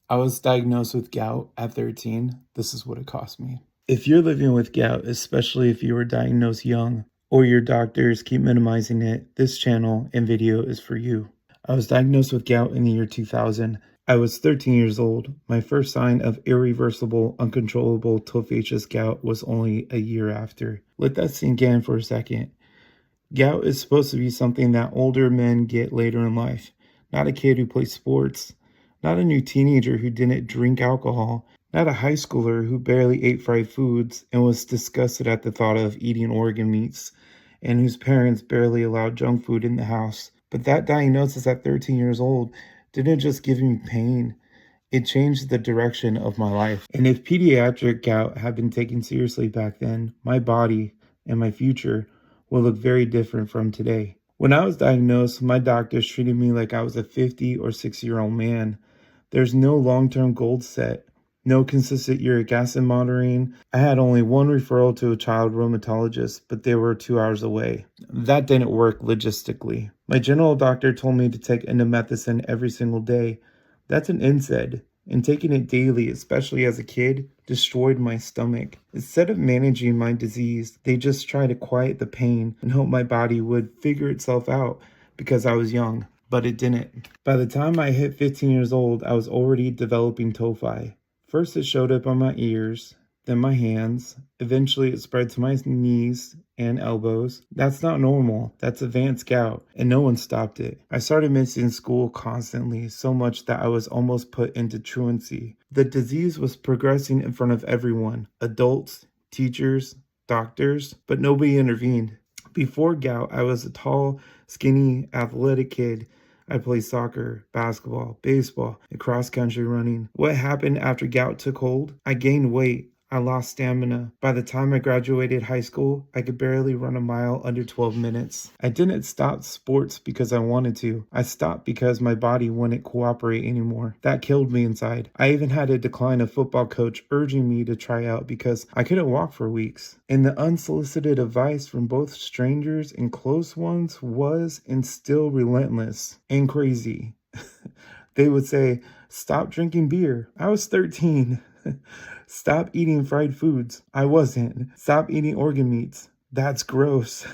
I was diagnosed with gout at 13. This is what it cost me. If you're living with gout, especially if you were diagnosed young or your doctors keep minimizing it, this channel and video is for you. I was diagnosed with gout in the year 2000. I was 13 years old. My first sign of irreversible, uncontrollable tophaceous gout was only a year after. Let that sink in for a second. Gout is supposed to be something that older men get later in life, not a kid who plays sports, not a new teenager who didn't drink alcohol, not a high schooler who barely ate fried foods and was disgusted at the thought of eating organ meats, and whose parents barely allowed junk food in the house. But that diagnosis at 13 years old didn't just give me pain, it changed the direction of my life. And if pediatric gout had been taken seriously back then, my body and my future will look very different from today. When I was diagnosed, my doctors treated me like I was a 50 or 60-year-old man. There's no long-term goal set, no consistent uric acid monitoring. I had only one referral to a child rheumatologist, but they were 2 hours away. That didn't work logistically. My general doctor told me to take indomethacin every single day. That's an NSAID, and taking it daily, especially as a kid, destroyed my stomach. Instead of managing my disease, they just tried to quiet the pain and hope my body would figure itself out because I was young, but it didn't. By the time I hit 15 years old, I was already developing tophi. First it showed up on my ears, then my hands. Eventually it spread to my knees and elbows. That's not normal. That's advanced gout, and no one stopped it. I started missing school constantly, so much that I was almost put into truancy. The disease was progressing in front of everyone, adults, teachers, doctors, but nobody intervened. Before gout, I was a tall, skinny, athletic kid. I played soccer, basketball, baseball, and cross-country running. What happened after gout took hold? I gained weight. I lost stamina. By the time I graduated high school, I could barely run a mile under 12 minutes. I didn't stop sports because I wanted to. I stopped because my body wouldn't cooperate anymore. That killed me inside. I even had to decline a football coach urging me to try out because I couldn't walk for weeks. And the unsolicited advice from both strangers and close ones was and still relentless and crazy. They would say, "Stop drinking beer." I was 13. "Stop eating fried foods." I wasn't. "Stop eating organ meats." That's gross.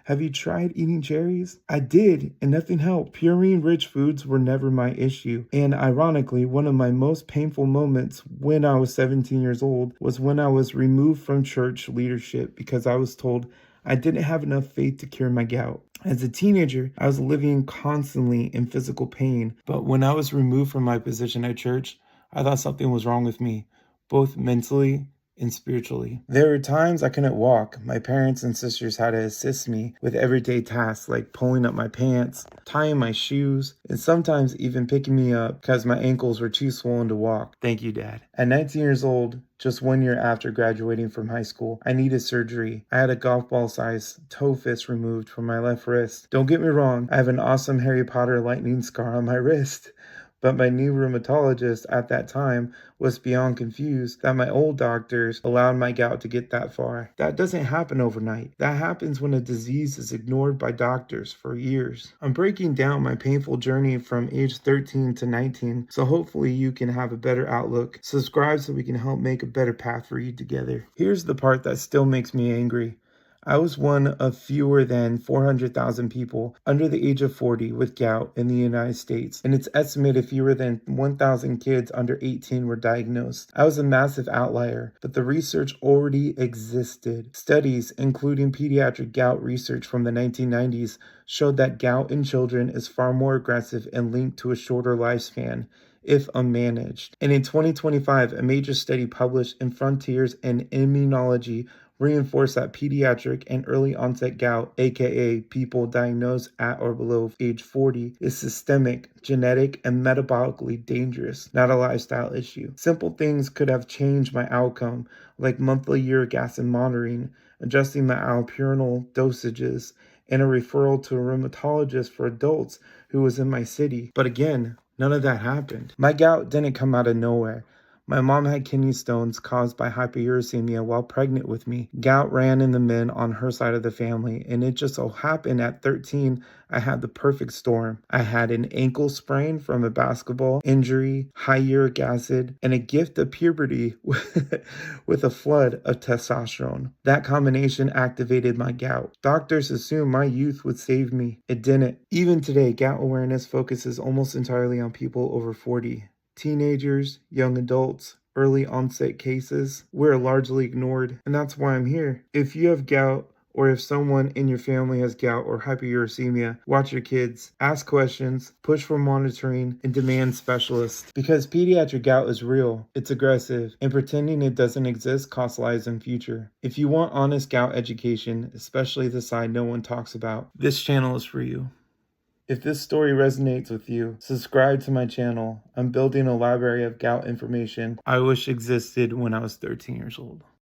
"Have you tried eating cherries?" I did, and nothing helped. Purine-rich foods were never my issue. And ironically, one of my most painful moments when I was 17 years old was when I was removed from church leadership because I was told I didn't have enough faith to cure my gout. As a teenager, I was living constantly in physical pain, but when I was removed from my position at church, I thought something was wrong with me, both mentally and spiritually. There were times I couldn't walk. My parents and sisters had to assist me with everyday tasks like pulling up my pants, tying my shoes, and sometimes even picking me up because my ankles were too swollen to walk. Thank you, Dad. At 19 years old, just 1 year after graduating from high school, I needed surgery. I had a golf ball size toe fist removed from my left wrist. Don't get me wrong, I have an awesome Harry Potter lightning scar on my wrist. But my new rheumatologist at that time was beyond confused that my old doctors allowed my gout to get that far. That doesn't happen overnight. That happens when a disease is ignored by doctors for years. I'm breaking down my painful journey from age 13 to 19, so hopefully you can have a better outlook. Subscribe so we can help make a better path for you together. Here's the part that still makes me angry. I was one of fewer than 400,000 people under the age of 40 with gout in the United States, and it's estimated fewer than 1,000 kids under 18 were diagnosed. I was a massive outlier, but the research already existed. Studies, including pediatric gout research from the 1990s, showed that gout in children is far more aggressive and linked to a shorter lifespan if unmanaged. And in 2025, a major study published in Frontiers in Immunology reinforced that pediatric and early onset gout, aka people diagnosed at or below age 40, is systemic, genetic, and metabolically dangerous, not a lifestyle issue. Simple things could have changed my outcome, like monthly uric acid monitoring, adjusting my allopurinol dosages, and a referral to a rheumatologist for adults who was in my city. But again, none of that happened. My gout didn't come out of nowhere. My mom had kidney stones caused by hyperuricemia while pregnant with me. Gout ran in the men on her side of the family, and it just so happened at 13, I had the perfect storm. I had an ankle sprain from a basketball injury, high uric acid, and a gift of puberty with a flood of testosterone. That combination activated my gout. Doctors assumed my youth would save me. It didn't. Even today, gout awareness focuses almost entirely on people over 40. Teenagers, young adults, early onset cases, we're largely ignored, and that's why I'm here. If you have gout, or if someone in your family has gout or hyperuricemia, watch your kids, ask questions, push for monitoring, and demand specialists. Because pediatric gout is real, it's aggressive, and pretending it doesn't exist costs lives in future. If you want honest gout education, especially the side no one talks about, this channel is for you. If this story resonates with you, subscribe to my channel. I'm building a library of gout information I wish existed when I was 13 years old.